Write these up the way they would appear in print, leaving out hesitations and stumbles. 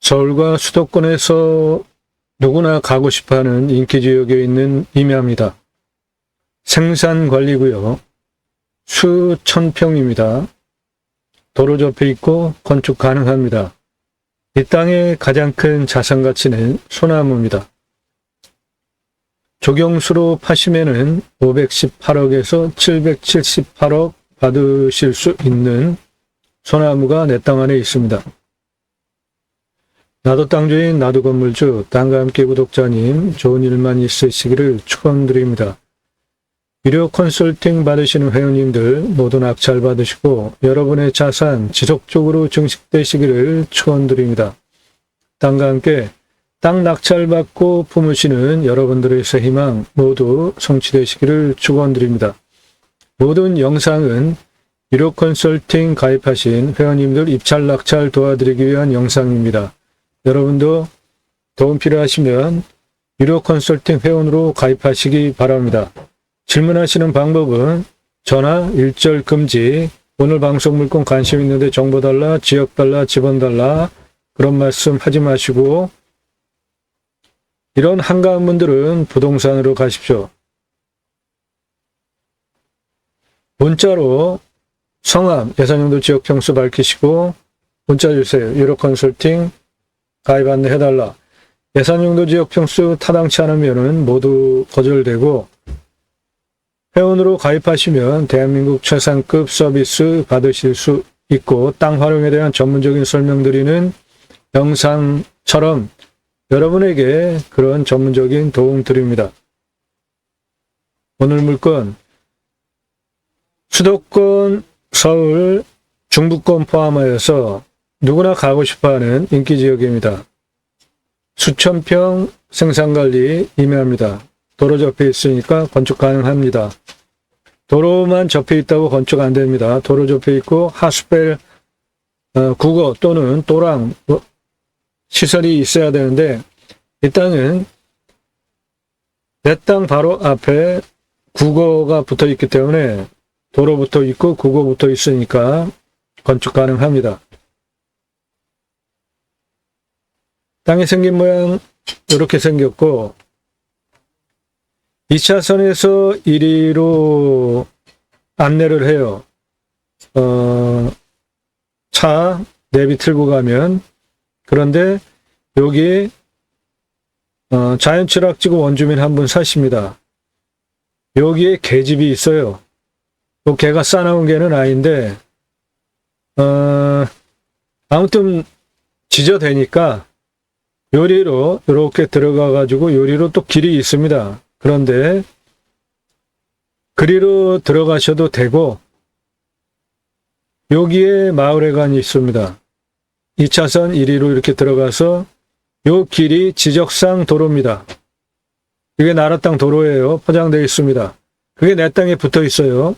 서울과 수도권에서 누구나 가고 싶어하는 인기지역에 있는 임야입니다. 생산관리구역 수천 평입니다. 도로 접해 있고 건축 가능합니다. 이 땅의 가장 큰 자산가치는 소나무입니다. 조경수로 파시면은 518억에서 778억 받으실 수 있는 소나무가 내 땅 안에 있습니다. 나도 땅주인 나도 건물주 땅과 함께 구독자님 좋은 일만 있으시기를 축원드립니다. 유료 컨설팅 받으시는 회원님들 모두 낙찰 받으시고 여러분의 자산 지속적으로 증식되시기를 축원드립니다. 땅과 함께 땅 낙찰 받고 품으시는 여러분들의 새 희망 모두 성취되시기를 축원드립니다. 모든 영상은 유료 컨설팅 가입하신 회원님들 입찰 낙찰 도와드리기 위한 영상입니다. 여러분도 도움 필요하시면 유료 컨설팅 회원으로 가입하시기 바랍니다. 질문하시는 방법은 전화, 일절 금지, 오늘 방송 물건 관심 있는데 정보 달라, 지역 달라, 지번 달라 그런 말씀 하지 마시고 이런 한가한 분들은 부동산으로 가십시오. 문자로 성함, 예산용도 지역 평수 밝히시고 문자 주세요. 유료 컨설팅 가입 안내 해달라. 예산용도 지역 평수 타당치 않으면 모두 거절되고 회원으로 가입하시면 대한민국 최상급 서비스 받으실 수 있고 땅 활용에 대한 전문적인 설명드리는 영상처럼 여러분에게 그런 전문적인 도움 드립니다. 오늘 물건 수도권, 서울, 중부권 포함하여서 누구나 가고 싶어하는 인기지역입니다. 수천 평 생산관리 임야입니다. 도로 접해 있으니까 건축 가능합니다. 도로만 접해 있다고 건축 안 됩니다. 도로 접해 있고 하수벨, 국어 또는 또랑 시설이 있어야 되는데 이 땅은 내 땅 바로 앞에 국어가 붙어 있기 때문에 도로 붙어 있고 국어 붙어 있으니까 건축 가능합니다. 땅이 생긴 모양 이렇게 생겼고 2차선에서 1위로 안내를 해요. 차 내비 틀고 가면. 그런데 여기 자연철학지구 원주민 한 분 사십니다. 여기에 개집이 있어요. 그 개가 싸나운 개는 아닌데 아무튼 지저대니까 요리로 이렇게 들어가 가지고 요리로 또 길이 있습니다. 그런데 그리로 들어가셔도 되고 여기에 마을회관이 있습니다. 2차선 1위로 이렇게 들어가서 요 길이 지적상 도로입니다. 이게 나라 땅 도로예요. 포장되어 있습니다. 그게 내 땅에 붙어 있어요.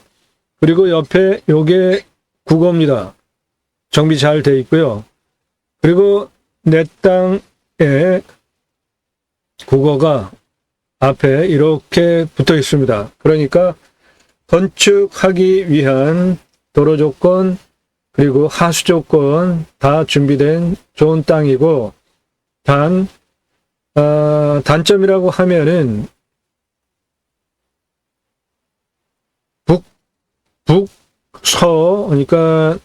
그리고 옆에 요게 국어입니다. 정비 잘 돼 있고요. 그리고 내 땅에 국어가 앞에 이렇게 붙어 있습니다. 그러니까 건축하기 위한 도로 조건 그리고 하수 조건 다 준비된 좋은 땅이고 단점이라고 하면은 북서 그러니까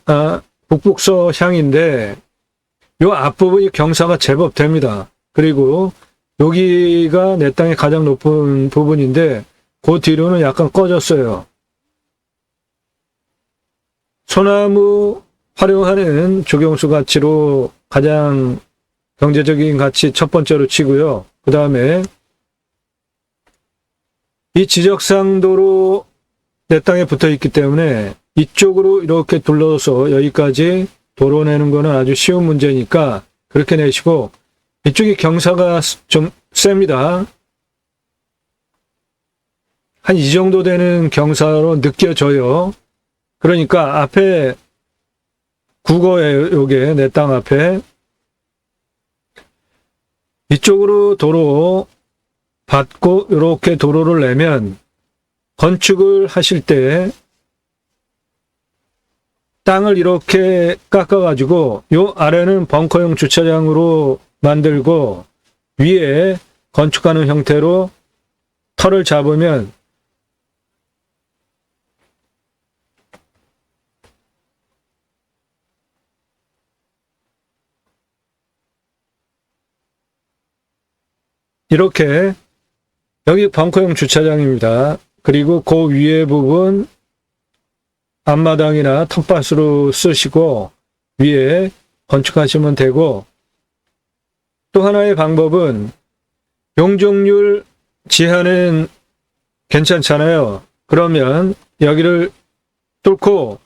북북서 향인데 요 앞부분이 경사가 제법 됩니다. 그리고 여기가 내 땅의 가장 높은 부분인데 그 뒤로는 약간 꺼졌어요. 소나무 활용하는 조경수 가치로 가장 경제적인 가치 첫 번째로 치고요. 그 다음에 이 지적상도로 내 땅에 붙어 있기 때문에 이쪽으로 이렇게 둘러서 여기까지 도로 내는 거는 아주 쉬운 문제니까 그렇게 내시고 이쪽이 경사가 좀 셉니다. 한 이 정도 되는 경사로 느껴져요. 그러니까 앞에 국어예요. 요게 내 땅 앞에 이쪽으로 도로 받고 이렇게 도로를 내면 건축을 하실 때 땅을 이렇게 깎아가지고 요 아래는 벙커형 주차장으로 만들고 위에 건축하는 형태로 털을 잡으면 이렇게 여기 벙커형 주차장입니다. 그리고 그 위에 부분 앞마당이나 텃밭으로 쓰시고 위에 건축하시면 되고, 또 하나의 방법은 용적률 지하는 괜찮잖아요. 그러면 여기를 뚫고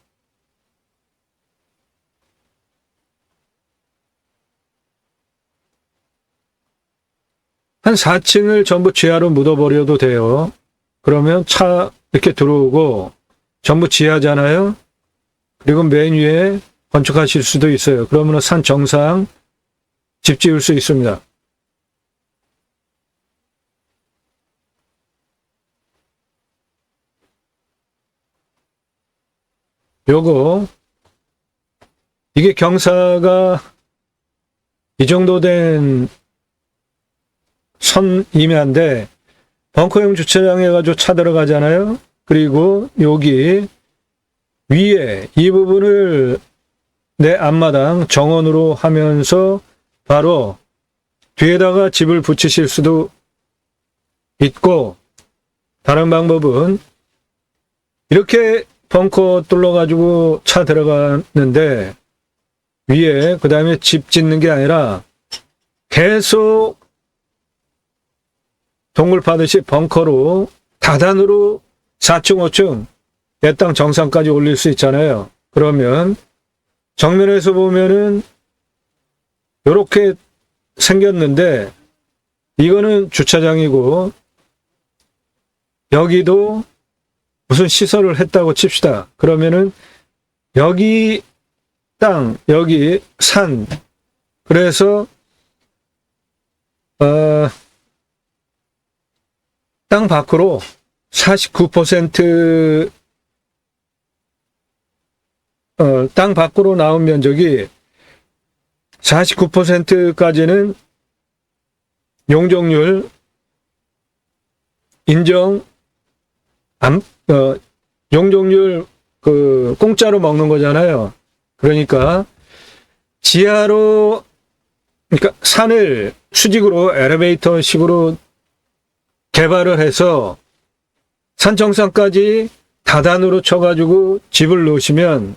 한 4층을 전부 지하로 묻어버려도 돼요. 그러면 차 이렇게 들어오고 전부 지하잖아요. 그리고 맨 위에 건축하실 수도 있어요. 그러면 산 정상 집 지을 수 있습니다. 요거 이게 경사가 이 정도 된 선 임야인데 벙커형 주차장 해가지고 차 들어가잖아요. 그리고 여기 위에 이 부분을 내 앞마당 정원으로 하면서 바로 뒤에다가 집을 붙이실 수도 있고, 다른 방법은 이렇게 벙커 뚫어가지고 차 들어가는데 위에 그 다음에 집 짓는 게 아니라 계속 동굴 파듯이 벙커로 다단으로 4층, 5층 내 땅 정상까지 올릴 수 있잖아요. 그러면 정면에서 보면은 이렇게 생겼는데 이거는 주차장이고 여기도 무슨 시설을 했다고 칩시다. 그러면은 여기 땅, 여기 산, 그래서 땅 밖으로 49% 땅 밖으로 나온 면적이 49%까지는 용적률 인정 용적률 공짜로 먹는 거잖아요. 그러니까 지하로, 그러니까 산을 수직으로 엘리베이터 식으로 개발을 해서 산 정상까지 다단으로 쳐가지고 집을 놓으시면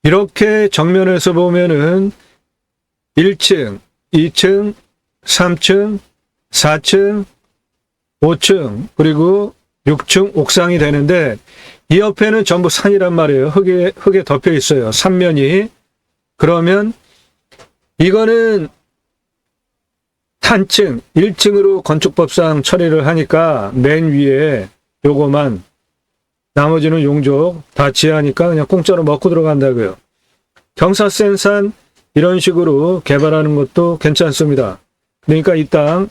이렇게 정면에서 보면은 1층, 2층, 3층, 4층, 5층, 그리고 6층 옥상이 되는데 이 옆에는 전부 산이란 말이에요. 흙에 덮여 있어요. 산면이. 그러면 이거는 탄층, 1층으로 건축법상 처리를 하니까 맨 위에 요거만, 나머지는 용적 다 지하니까 그냥 공짜로 먹고 들어간다고요. 경사센 산 이런 식으로 개발하는 것도 괜찮습니다. 그러니까 이 땅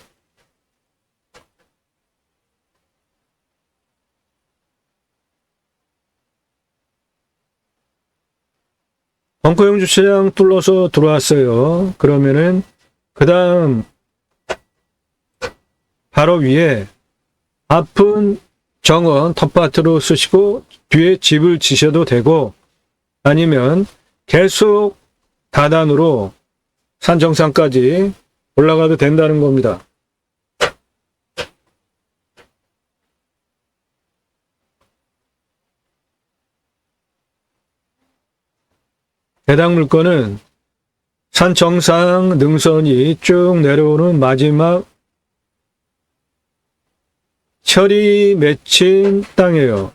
벙커형 주차장 뚫어서 들어왔어요. 그러면은 그 다음 바로 위에 앞은 정원 텃밭으로 쓰시고 뒤에 집을 지셔도 되고, 아니면 계속 다단으로 산 정상까지 올라가도 된다는 겁니다. 해당 물건은 산 정상 능선이 쭉 내려오는 마지막 철이 맺힌 땅이에요.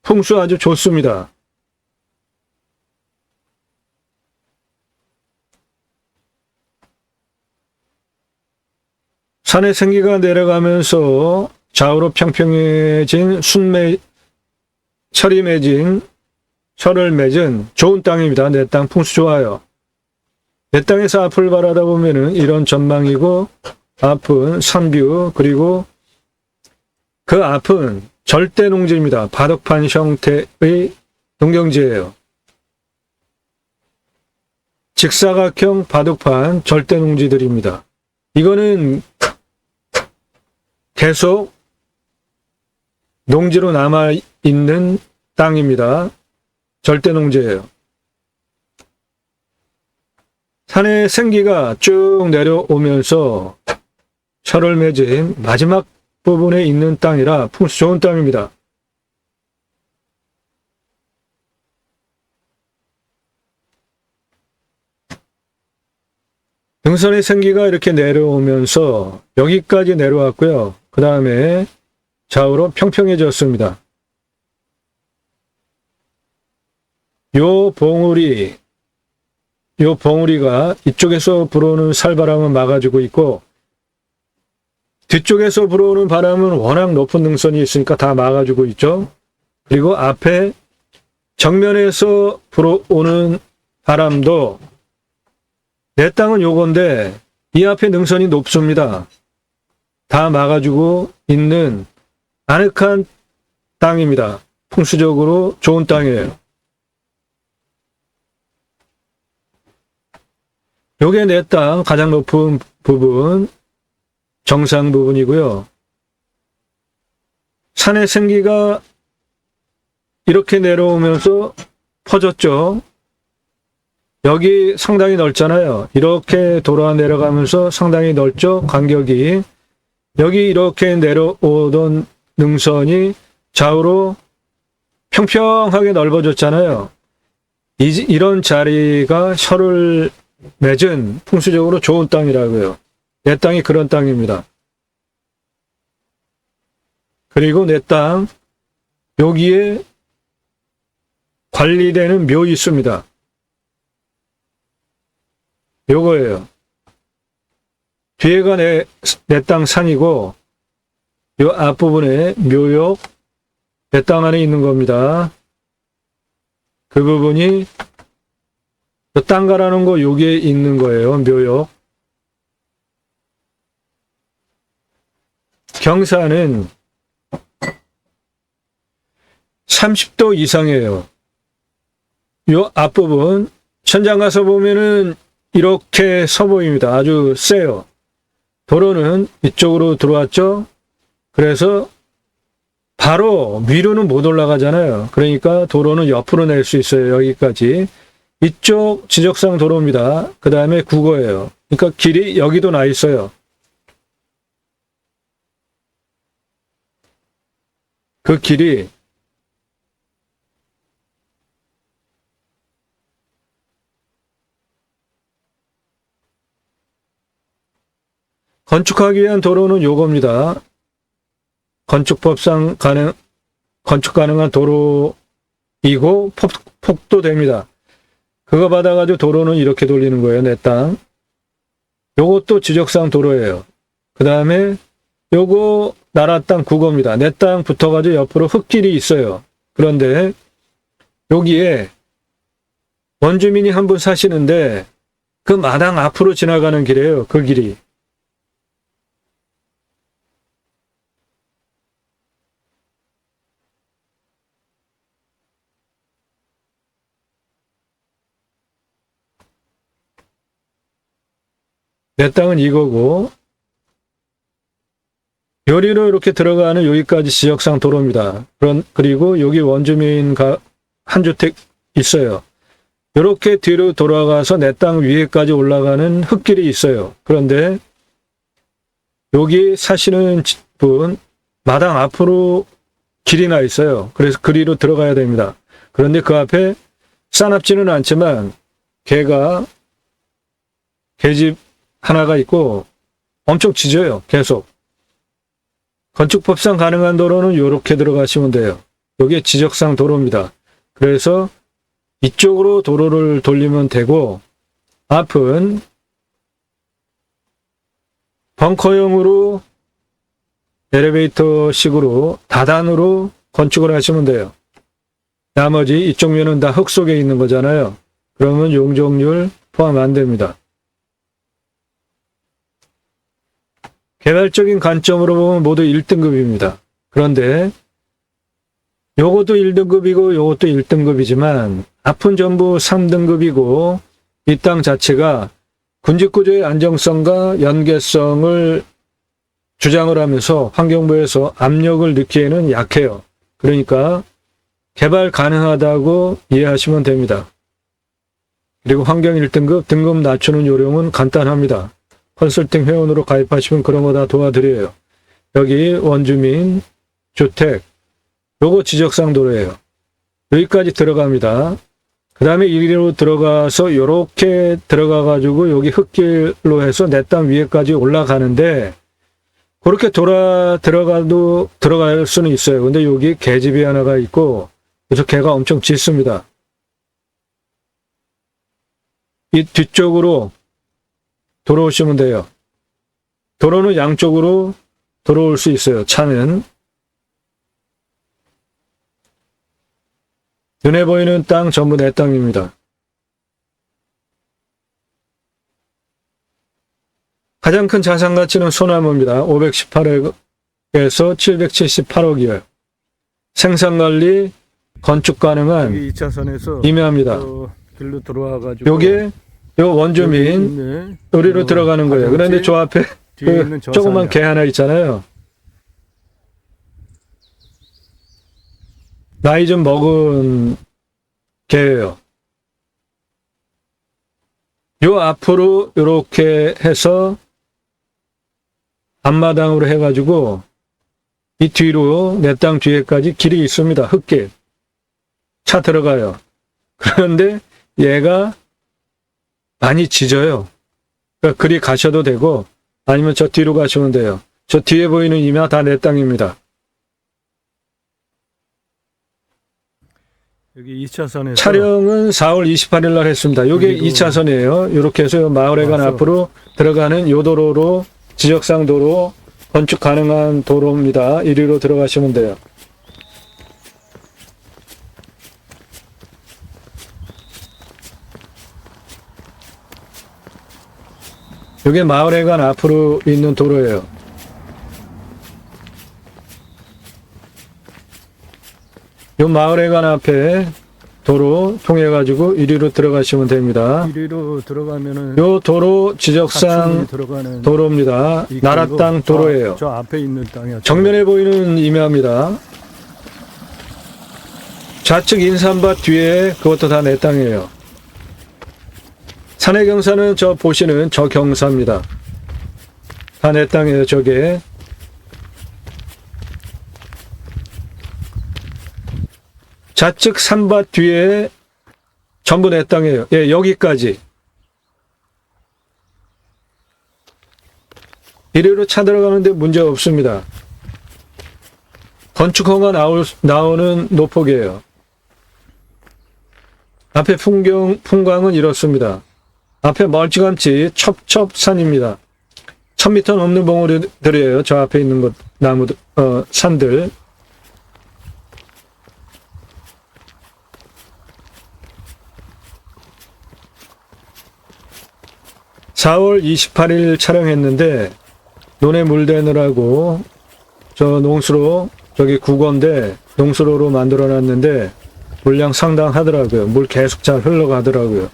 풍수 아주 좋습니다. 산의 생기가 내려가면서 좌우로 평평해진 철이 맺은 셔를 맺은 좋은 땅입니다. 내 땅 풍수 좋아요. 내 땅에서 앞을 바라다 보면은 이런 전망이고, 앞은 산뷰, 그리고 그 앞은 절대 농지입니다. 바둑판 형태의 농경지예요. 직사각형 바둑판 절대 농지들입니다. 이거는 계속 농지로 남아있는 땅입니다. 절대 농지예요. 산의 생기가 쭉 내려오면서 셔를 맺은 마지막 부분에 있는 땅이라 풍수 좋은 땅입니다. 등선의 생기가 이렇게 내려오면서 여기까지 내려왔고요. 그 다음에 좌우로 평평해졌습니다. 요 봉우리가 이쪽에서 불어오는 살바람을 막아주고 있고, 뒤쪽에서 불어오는 바람은 워낙 높은 능선이 있으니까 다 막아주고 있죠. 그리고 앞에 정면에서 불어오는 바람도 내 땅은 요건데 이 앞에 능선이 높습니다. 다 막아주고 있는 아늑한 땅입니다. 풍수적으로 좋은 땅이에요. 요게 내 땅 가장 높은 부분, 정상 부분이고요. 산의 생기가 이렇게 내려오면서 퍼졌죠. 여기 상당히 넓잖아요. 이렇게 돌아 내려가면서 상당히 넓죠. 간격이. 여기 이렇게 내려오던 능선이 좌우로 평평하게 넓어졌잖아요. 이런 자리가 셔를 맺은 풍수적으로 좋은 땅이라고요. 내 땅이 그런 땅입니다. 그리고 내 땅 여기에 관리되는 묘 있습니다. 요거예요. 뒤에가 내 땅 산이고 요 앞부분에 묘역 내 땅 안에 있는 겁니다. 그 부분이 땅 가라는 거 여기에 있는 거예요. 묘역. 경사는 30도 이상이에요. 요 앞부분 천장 가서 보면은 이렇게 서 보입니다. 아주 세요. 도로는 이쪽으로 들어왔죠. 그래서 바로 위로는 못 올라가잖아요. 그러니까 도로는 옆으로 낼 수 있어요. 여기까지. 이쪽 지적상 도로입니다. 그 다음에 국어예요. 그러니까 길이 여기도 나 있어요. 그 길이 건축하기 위한 도로는 요겁니다. 건축법상 건축 가능한 도로이고 폭도 됩니다. 그거 받아가지고 도로는 이렇게 돌리는 거예요. 내 땅. 요것도 지적상 도로예요. 그 다음에 요거 나라 땅 국어입니다. 내 땅 붙어가지고 옆으로 흙길이 있어요. 그런데 여기에 원주민이 한 분 사시는데 그 마당 앞으로 지나가는 길이에요. 그 길이. 내 땅은 이거고 요리로 이렇게 들어가는 여기까지 지역상 도로입니다. 그리고 여기 원주민 한 주택 있어요. 이렇게 뒤로 돌아가서 내 땅 위에까지 올라가는 흙길이 있어요. 그런데 여기 사시는 분 마당 앞으로 길이 나 있어요. 그래서 그리로 들어가야 됩니다. 그런데 그 앞에 싸납지는 않지만 개집 하나가 있고 엄청 짖어요. 계속. 건축법상 가능한 도로는 이렇게 들어가시면 돼요. 여기에 지적상 도로입니다. 그래서 이쪽으로 도로를 돌리면 되고 앞은 벙커형으로 엘리베이터 식으로 다단으로 건축을 하시면 돼요. 나머지 이쪽 면은 다 흙 속에 있는 거잖아요. 그러면 용적률 포함 안 됩니다. 개발적인 관점으로 보면 모두 1등급입니다. 그런데 요것도 1등급이고 요것도 1등급이지만 앞은 전부 3등급이고 이 땅 자체가 군집구조의 안정성과 연계성을 주장을 하면서 환경부에서 압력을 넣기에는 약해요. 그러니까 개발 가능하다고 이해하시면 됩니다. 그리고 환경 1등급 등급 낮추는 요령은 간단합니다. 컨설팅 회원으로 가입하시면 그런 거 다 도와드려요. 여기 원주민, 주택, 요거 지적상 도로예요. 여기까지 들어갑니다. 그 다음에 이리로 들어가서 요렇게 들어가가지고 여기 흙길로 해서 내 땅 위에까지 올라가는데 그렇게 들어갈 수는 있어요. 근데 여기 개집이 하나가 있고 그래서 개가 엄청 짖습니다. 이 뒤쪽으로 들어오시면 돼요. 도로는 양쪽으로 들어올 수 있어요. 차는. 눈에 보이는 땅 전부 내 땅입니다. 가장 큰 자산 가치는 소나무입니다. 518억에서 778억이에요. 생산관리, 건축 가능한 여기 2차선에서 임야입니다. 길로 들어와가지고 요게 요 원주민 우리로 들어가는 거예요. 그런데 저 앞에 그 조그만 개 하나 있잖아요. 나이 좀 먹은 개예요. 요 앞으로 요렇게 해서 앞마당으로 해가지고 이 뒤로 내 땅 뒤에까지 길이 있습니다. 흙길. 차 들어가요. 그런데 얘가 많이 짖어요. 그러니까 그리 가셔도 되고 아니면 저 뒤로 가시면 돼요. 저 뒤에 보이는 임야 다 내 땅입니다. 여기 2차선에서 촬영은 4월 28일 날 했습니다. 이게 2차선이에요. 이렇게 해서 마을회관 앞으로 들어가는 요 도로로 지적상 도로 건축 가능한 도로입니다. 이리로 들어가시면 돼요. 이게 마을회관 앞으로 있는 도로예요. 요 마을회관 앞에 도로 통해 가지고 이리로 들어가시면 됩니다. 이리로 들어가면은 요 도로 지적상 도로입니다. 나라 땅 도로예요. 저 앞에 있는 땅이요. 정면에 보이는 임야입니다. 좌측 인삼밭 뒤에 그것도 다 내 땅이에요. 산해 경사는 저 보시는 저 경사입니다. 다 내 땅이에요. 저게. 좌측 산밭 뒤에 전부 내 땅이에요. 예, 여기까지. 이리로 차 들어가는데 문제 없습니다. 건축허가 나오는 노폭이에요. 앞에 풍광은 이렇습니다. 앞에 멀찌감치 첩첩산입니다. 1000m 넘는 봉우리들이에요. 저 앞에 있는 것, 나무들, 산들. (4월 28일) 촬영했는데 논에 물대느라고 저 농수로 저기 국어인데 농수로로 만들어 놨는데 물량 상당하더라고요. 물 계속 잘 흘러가더라고요.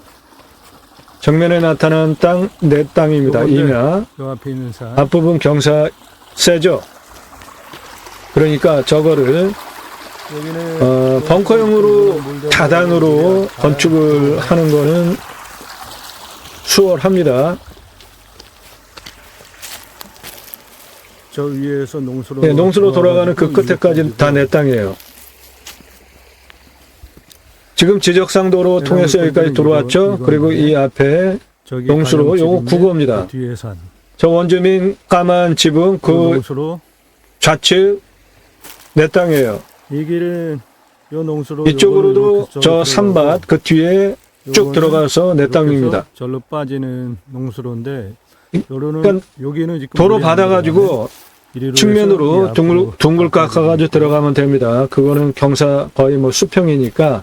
정면에 나타난 땅 내 땅입니다. 임야. 저 앞에 있는 산. 앞부분 경사 세죠. 그러니까 저거를 벙커형으로 다단으로 건축을 하는 거는 수월합니다. 저 위에서 농수로 네, 농수로 돌아가는 그 끝에까지 다 내 땅이에요. 지금 지적상 도로 통해서 여기까지 들어왔죠. 그리고 이 앞에 농수로 요거 국어입니다. 뒤에 산. 저 원주민 까만 집은 그 농수로 좌측 내 땅이에요. 이 길은 요 농수로 이쪽으로도 저 산밭 그 뒤에 쭉 들어가서 내 땅입니다. 절로 빠지는 농수로인데 요로는 그러니까 여기는 지금 도로 받아가지고 이리로 측면으로 해서 이 앞으로 둥글 깎아가지고 들어가면 됩니다. 그거는 경사 거의 뭐 수평이니까.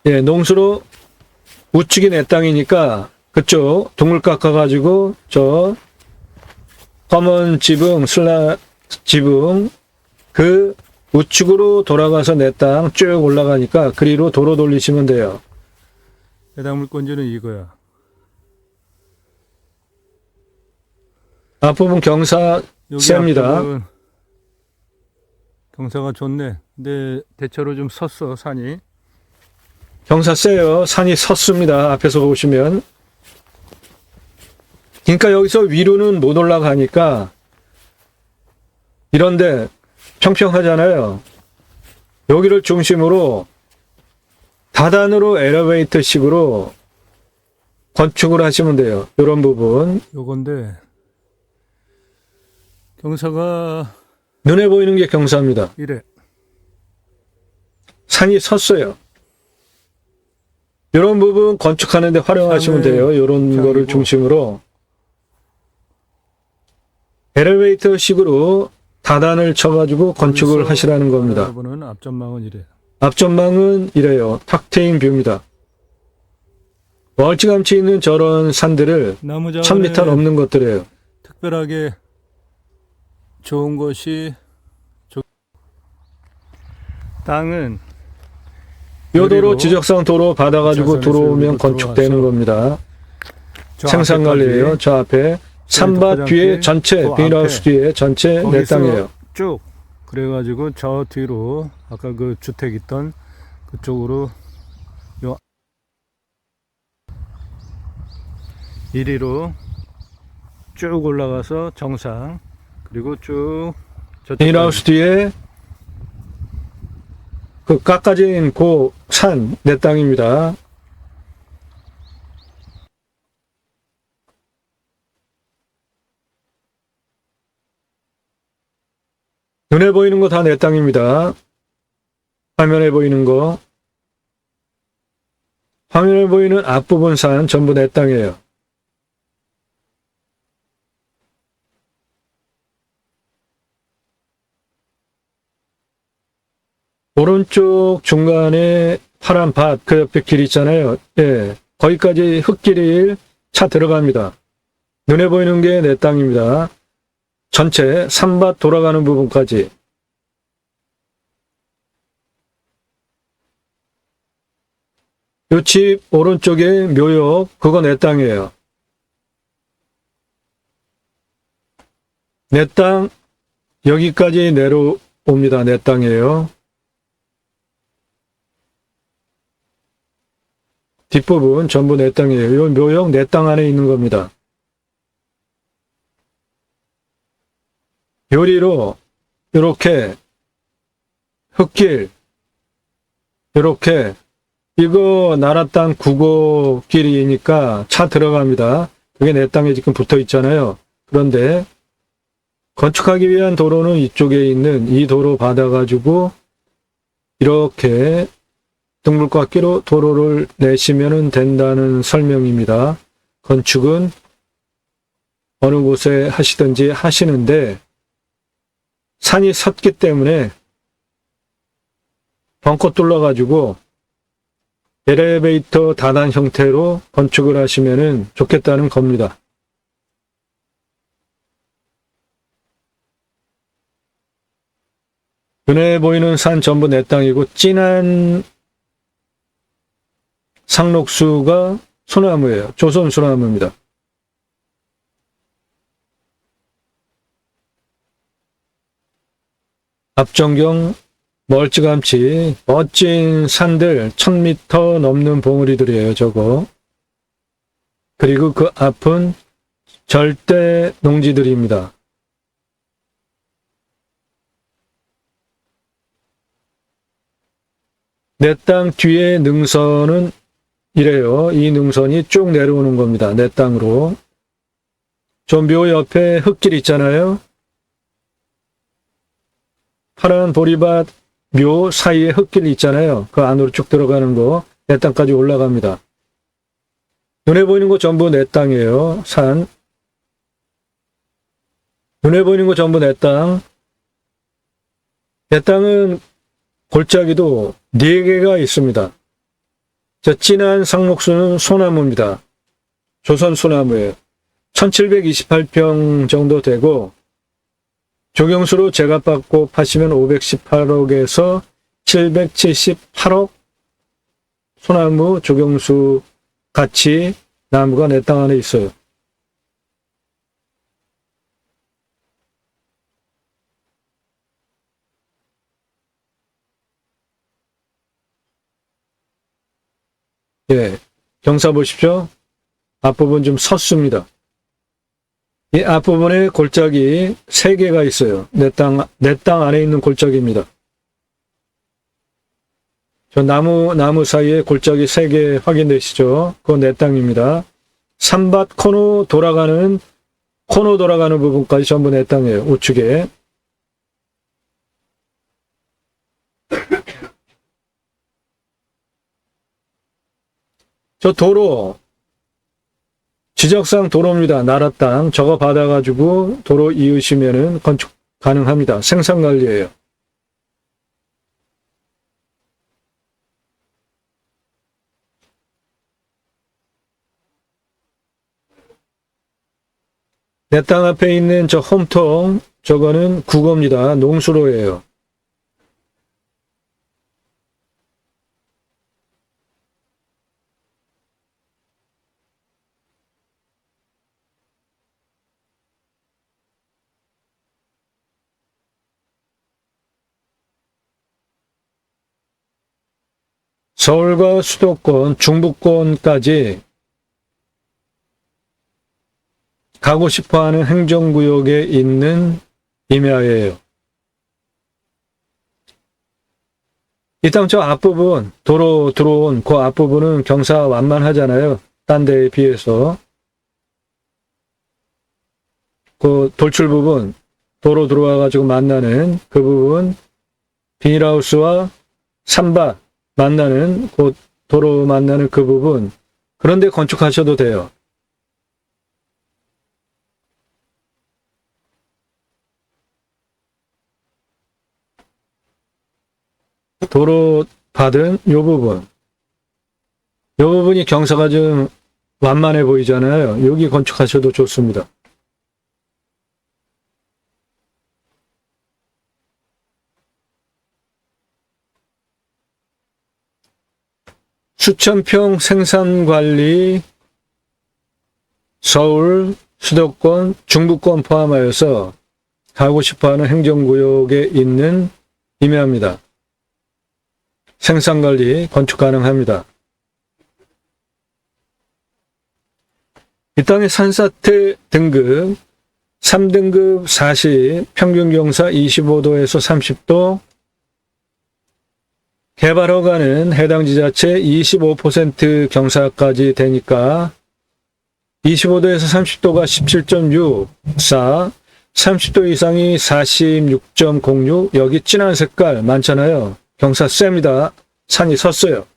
예, 농수로 우측이 내 땅이니까 그쪽 둥글 깎아가지고 저 검은 지붕, 지붕 그 우측으로 돌아가서 내 땅 쭉 올라가니까 그리로 도로 돌리시면 돼요. 해당 물건지는 이거야. 앞부분 경사 여기 셉니다. 앞쪽은 경사가 좋네. 근데 대체로 좀 섰어 산이. 경사 세요. 산이 섰습니다. 앞에서 보시면. 그러니까 여기서 위로는 못 올라가니까 이런데 평평하잖아요. 여기를 중심으로 다단으로 엘리베이터 식으로 건축을 하시면 돼요. 이런 부분. 요건데 경사가 눈에 보이는 게 경사입니다. 이래. 산이 섰어요. 이런 부분 건축하는데 활용하시면 돼요. 이런 거를 중심으로. 엘리베이터 식으로 다단을 쳐가지고 건축을 하시라는 겁니다. 여러분은 앞전망은 이래. 앞전망은 이래요. 탁 트인 뷰입니다. 멀찌감치 있는 저런 산들을 나무 1000m 자원에 넘는 것들이에요. 특별하게 좋은 것이 땅은 요 도로 요리로 지적상 도로 받아가지고 자선에서 들어오면 요리로 건축되는 들어와서 겁니다. 저 생산관리예요. 앞에까지 저 앞에 산밭 뒤에 전체 그 비닐하우스 앞에 뒤에 전체 내 거기서 땅이에요. 쭉 그래가지고 저 뒤로 아까 그 주택 있던 그쪽으로 요 이리로 쭉 올라가서 정상 그리고 쭉 저쪽 비닐하우스 뒤에 그 깎아진 그 산 내 땅입니다. 눈에 보이는 거 다 내 땅입니다. 화면에 보이는 거. 화면에 보이는 앞부분 산 전부 내 땅이에요. 오른쪽 중간에 파란 밭, 그 옆에 길 있잖아요. 예. 거기까지 흙길 차 들어갑니다. 눈에 보이는 게 내 땅입니다. 전체 산밭 돌아가는 부분까지. 요 집 오른쪽에 묘역, 그거 내 땅이에요. 내 땅, 여기까지 내려옵니다. 내 땅이에요. 뒷부분 전부 내 땅이에요. 요 묘역 내 땅 안에 있는 겁니다. 요리로 이렇게 흙길 이렇게 이거 나라 땅 국어길이니까 차 들어갑니다. 그게 내 땅에 지금 붙어 있잖아요. 그런데 건축하기 위한 도로는 이쪽에 있는 이 도로 받아가지고 이렇게 둥글깎기로 도로를 내시면 된다는 설명입니다. 건축은 어느 곳에 하시든지 하시는데 산이 섰기 때문에 벙커 뚫어가지고 엘리베이터 다단 형태로 건축을 하시면 좋겠다는 겁니다. 눈에 보이는 산 전부 내 땅이고 진한 상록수가 소나무예요. 조선 소나무입니다. 앞전경 멀찌감치 멋진 산들 1000m 넘는 봉우리들이에요. 저거. 그리고 그 앞은 절대 농지들입니다. 내 땅 뒤에 능선은 이래요. 이 능선이 쭉 내려오는 겁니다. 내 땅으로. 저 묘 옆에 흙길 있잖아요. 파란 보리밭 묘 사이에 흙길 있잖아요. 그 안으로 쭉 들어가는 거. 내 땅까지 올라갑니다. 눈에 보이는 거 전부 내 땅이에요. 산. 눈에 보이는 거 전부 내 땅. 내 땅은 골짜기도 4개가 있습니다. 저 진한 상록수는 소나무입니다. 조선 소나무예요. 1728평 정도 되고 조경수로 제값받고 파시면 518억에서 778억 소나무 조경수 가치 나무가 내 땅 안에 있어요. 예, 경사 보십시오. 앞부분 좀 섰습니다. 이 앞부분에 골짜기 3개가 있어요. 내 땅 안에 있는 골짜기입니다. 저 나무 사이에 골짜기 3개 확인되시죠? 그건 내 땅입니다. 삼밭 코너 돌아가는 부분까지 전부 내 땅이에요. 우측에. 저 도로, 지적상 도로입니다. 나라 땅. 저거 받아가지고 도로 이으시면은 건축 가능합니다. 생산관리예요. 내 땅 앞에 있는 저 홈통, 저거는 국어입니다. 농수로예요. 서울과 수도권, 중부권까지 가고 싶어하는 행정구역에 있는 임야예요. 이 땅 저 앞부분, 도로 들어온 그 앞부분은 경사 완만하잖아요. 딴 데에 비해서. 그 돌출 부분, 도로 들어와가지고 만나는 그 부분, 비닐하우스와 산밭 만나는, 그 도로 만나는 그 부분, 그런데 건축하셔도 돼요. 도로 받은 요 부분이 경사가 좀 완만해 보이잖아요. 여기 건축하셔도 좋습니다. 수천평 생산관리, 서울, 수도권, 중부권 포함하여서 가고 싶어하는 행정구역에 있는 임야입니다. 생산관리 건축 가능합니다. 이 땅의 산사태 등급 3등급 40, 평균 경사 25도에서 30도, 개발 허가는 해당 지자체 25% 경사까지 되니까 25도에서 30도가 17.64, 30도 이상이 46.06, 여기 진한 색깔 많잖아요. 경사 셉니다. 산이 섰어요.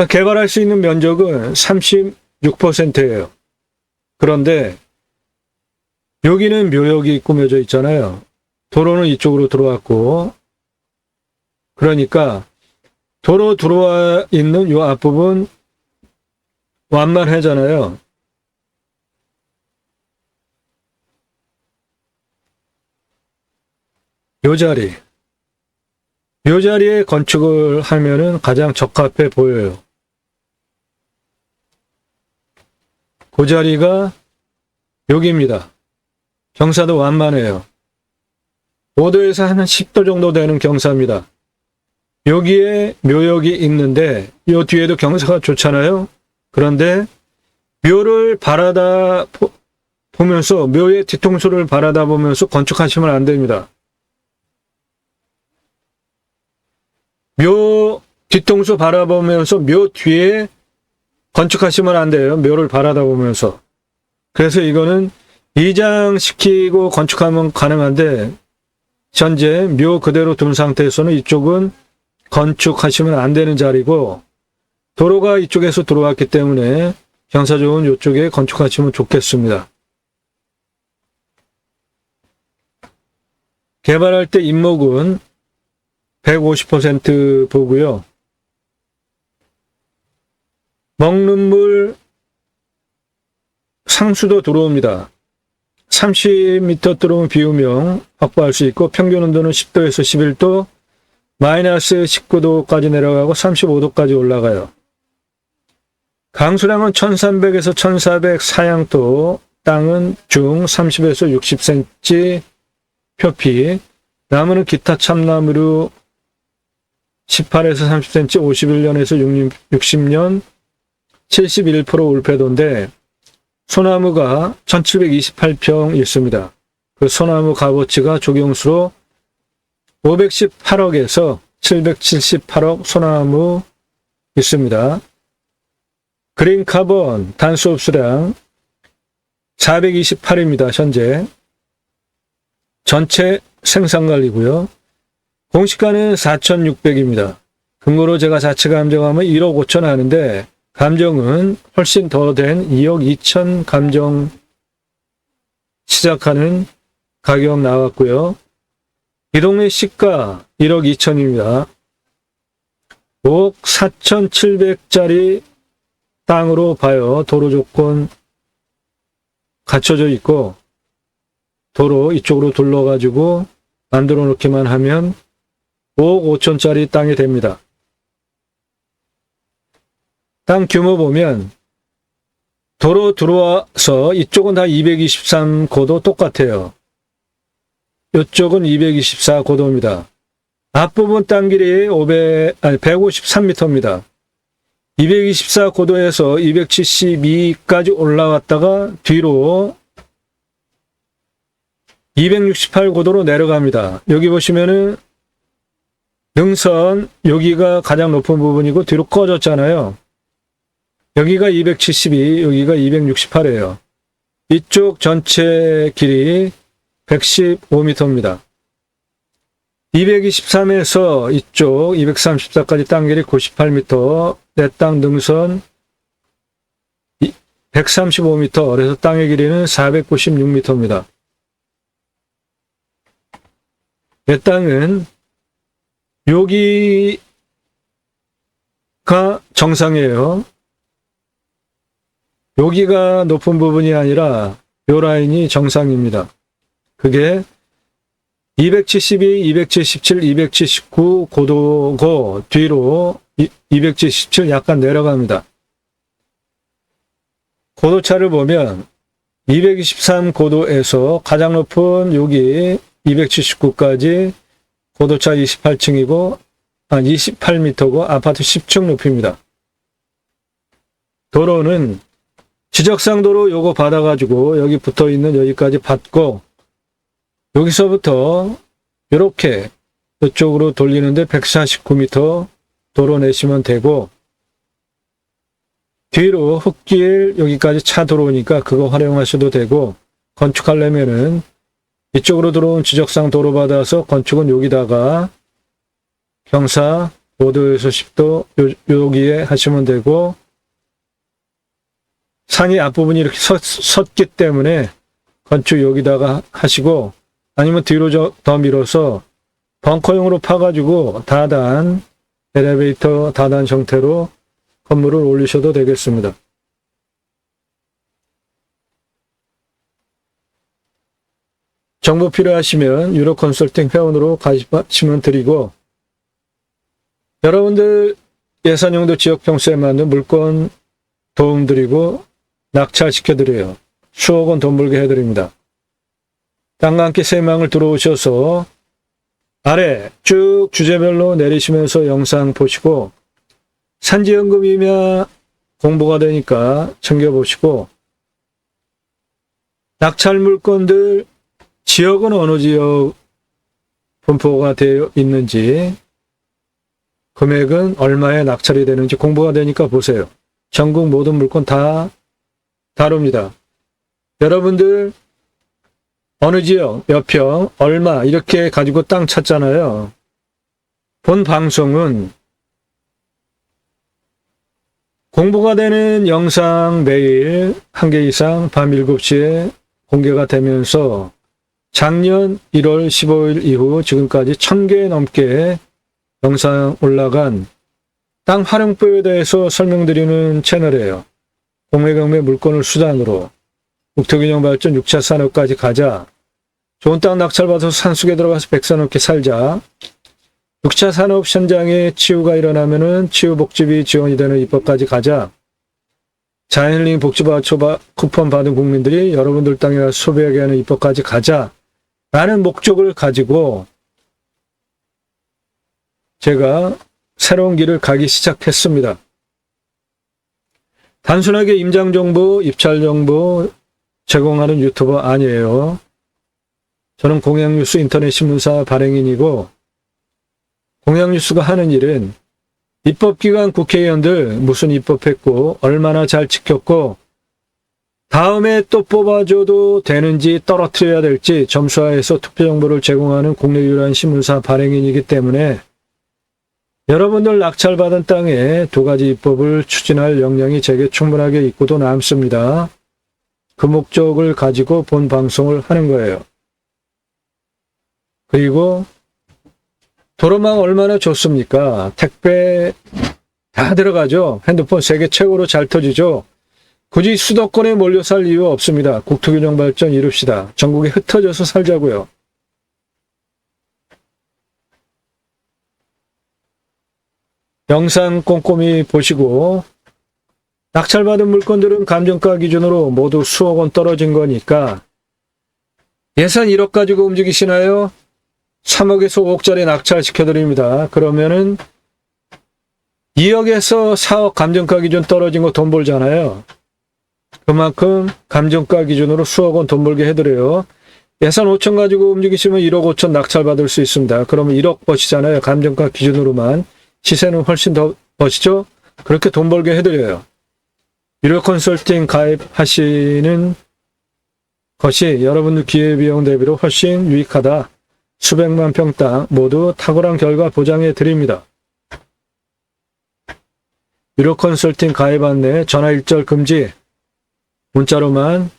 개발할 수 있는 면적은 36%예요. 그런데 여기는 묘역이 꾸며져 있잖아요. 도로는 이쪽으로 들어왔고, 그러니까 도로 들어와 있는 이 앞부분 완만하잖아요. 요 자리에 건축을 하면은 가장 적합해 보여요. 그 자리가 여기입니다. 경사도 완만해요. 5도에서 한 10도 정도 되는 경사입니다. 여기에 묘역이 있는데 이 뒤에도 경사가 좋잖아요. 그런데 묘를 바라다 보면서, 묘의 뒤통수를 바라다 보면서 건축하시면 안 됩니다. 묘 뒤통수 바라보면서 묘 뒤에 건축하시면 안 돼요. 묘를 바라다 보면서. 그래서 이거는 이장시키고 건축하면 가능한데, 현재 묘 그대로 둔 상태에서는 이쪽은 건축하시면 안 되는 자리고, 도로가 이쪽에서 들어왔기 때문에 경사 좋은 이쪽에 건축하시면 좋겠습니다. 개발할 때 임목은 150% 보고요. 먹는 물 상수도 들어옵니다. 30m 들어오면 비우명 확보할 수 있고 평균 온도는 10도에서 11도, 마이너스 19도까지 내려가고 35도까지 올라가요. 강수량은 1300에서 1400 사양도, 땅은 중 30에서 60cm 표피, 나무는 기타 참나무로 18에서 30cm, 51년에서 60년, 71% 올패도인데 소나무가 1728평 있습니다. 그 소나무 값어치가 조경수로 518억에서 778억 소나무 있습니다. 그린 카본 단수 흡수량 428입니다. 현재 전체 생산관리고요. 공시가는 4,600입니다. 금고로 제가 자체 감정하면 1억 5천 하는데 감정은 훨씬 더 된 2억 2천 감정 시작하는 가격 나왔고요. 이 동네 시가 1억 2천입니다. 5억 4,700짜리 땅으로 봐요. 도로 조건 갖춰져 있고 도로 이쪽으로 둘러가지고 만들어 놓기만 하면 5억 5천짜리 땅이 됩니다. 땅 규모 보면 도로 들어와서 이쪽은 다 223고도 똑같아요. 이쪽은 224고도입니다. 앞부분 땅길이 153m입니다. 224고도에서 272까지 올라왔다가 뒤로 268고도로 내려갑니다. 여기 보시면은 능선, 여기가 가장 높은 부분이고 뒤로 꺼졌잖아요. 여기가 272, 여기가 268이에요. 이쪽 전체 길이 115m입니다. 223에서 이쪽 234까지 땅 길이 98m, 내 땅 능선 135m, 그래서 땅의 길이는 496m입니다. 내 땅은 여기가 정상이에요. 여기가 높은 부분이 아니라 요 라인이 정상입니다. 그게 272, 277, 279 고도고 뒤로 277 약간 내려갑니다. 고도차를 보면 223 고도에서 가장 높은 여기 279까지 고도차 28층이고 28m고 아파트 10층 높이입니다. 도로는 지적상 도로 요거 받아가지고 여기 붙어 있는 여기까지 받고 여기서부터 이렇게 이쪽으로 돌리는데 149m 도로 내시면 되고 뒤로 흙길 여기까지 차 들어오니까 그거 활용하셔도 되고 건축하려면은 이쪽으로 들어온 지적상 도로 받아서 건축은 여기다가 경사 5도에서 10도 여기에 하시면 되고 산이 앞부분이 이렇게 섰기 때문에 건축 여기다가 하시고 아니면 뒤로 더 밀어서 벙커용으로 파가지고 다단, 엘리베이터 다단 형태로 건물을 올리셔도 되겠습니다. 정보 필요하시면 유로 컨설팅 회원으로 가시면 드리고 여러분들 예산용도 지역 평수에 맞는 물건 도움 드리고 낙찰시켜드려요. 수억 원 돈 벌게 해드립니다. 땅과 함께 새망을 들어오셔서 아래 쭉 주제별로 내리시면서 영상 보시고 산지연금이면 공부가 되니까 챙겨보시고 낙찰 물건들 지역은 어느 지역 분포가 되어 있는지 금액은 얼마에 낙찰이 되는지 공부가 되니까 보세요. 전국 모든 물건 다 다룹니다. 여러분들 어느 지역, 몇 평, 얼마 이렇게 가지고 땅 찾잖아요. 본 방송은 공부가 되는 영상 매일 1개 이상 밤 7시에 공개가 되면서 작년 1월 15일 이후 지금까지 1000개 넘게 영상 올라간 땅 활용법에 대해서 설명드리는 채널이에요. 공매경매 물건을 수단으로 국토균형 발전 6차 산업까지 가자. 좋은 땅 낙찰받아서 산속에 들어가서 백사 넘게 살자. 6차 산업 현장에 치유가 일어나면은 치유복지비 지원이 되는 입법까지 가자. 자연힐링 복지바우처 쿠폰 받은 국민들이 여러분들 땅에 가서 소비하게 하는 입법까지 가자. 라는 목적을 가지고 제가 새로운 길을 가기 시작했습니다. 단순하게 임장정보, 입찰정보 제공하는 유튜버 아니에요. 저는 공양뉴스 인터넷신문사 발행인이고 공양뉴스가 하는 일은 입법기관 국회의원들 무슨 입법했고 얼마나 잘 지켰고 다음에 또 뽑아줘도 되는지 떨어뜨려야 될지 점수화해서 투표정보를 제공하는 국내 유일한 신문사 발행인이기 때문에 여러분들 낙찰받은 땅에 2가지 입법을 추진할 역량이 제게 충분하게 있고도 남습니다. 그 목적을 가지고 본 방송을 하는 거예요. 그리고 도로망 얼마나 좋습니까? 택배 다 들어가죠. 핸드폰 세계 최고로 잘 터지죠. 굳이 수도권에 몰려 살 이유 없습니다. 국토균형 발전 이룹시다. 전국에 흩어져서 살자고요. 영상 꼼꼼히 보시고 낙찰받은 물건들은 감정가 기준으로 모두 수억 원 떨어진 거니까 예산 1억 가지고 움직이시나요? 3억에서 5억짜리 낙찰시켜드립니다. 그러면은 2억에서 4억 감정가 기준 떨어진 거 돈 벌잖아요. 그만큼 감정가 기준으로 수억 원 돈 벌게 해드려요. 예산 5천 가지고 움직이시면 1억 5천 낙찰받을 수 있습니다. 그러면 1억 버시잖아요. 감정가 기준으로만. 시세는 훨씬 더 버시죠? 그렇게 돈 벌게 해드려요. 유료 컨설팅 가입하시는 것이 여러분들 기회비용 대비로 훨씬 유익하다. 수백만 평 땅 모두 탁월한 결과 보장해 드립니다. 유료 컨설팅 가입 안내 전화 일절 금지 문자로만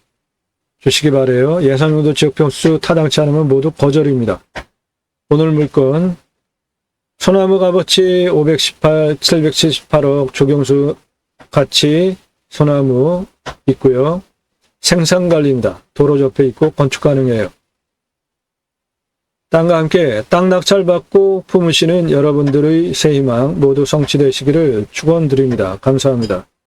주시기 바래요. 예산용도 지역 평수 타당치 않으면 모두 거절입니다. 오늘 물건 소나무 값어치 778억 조경수 가치 소나무 있고요. 생산관리입니다. 도로 옆에 있고 건축 가능해요. 땅과 함께 땅 낙찰받고 품으시는 여러분들의 새 희망 모두 성취되시기를 축원드립니다. 감사합니다.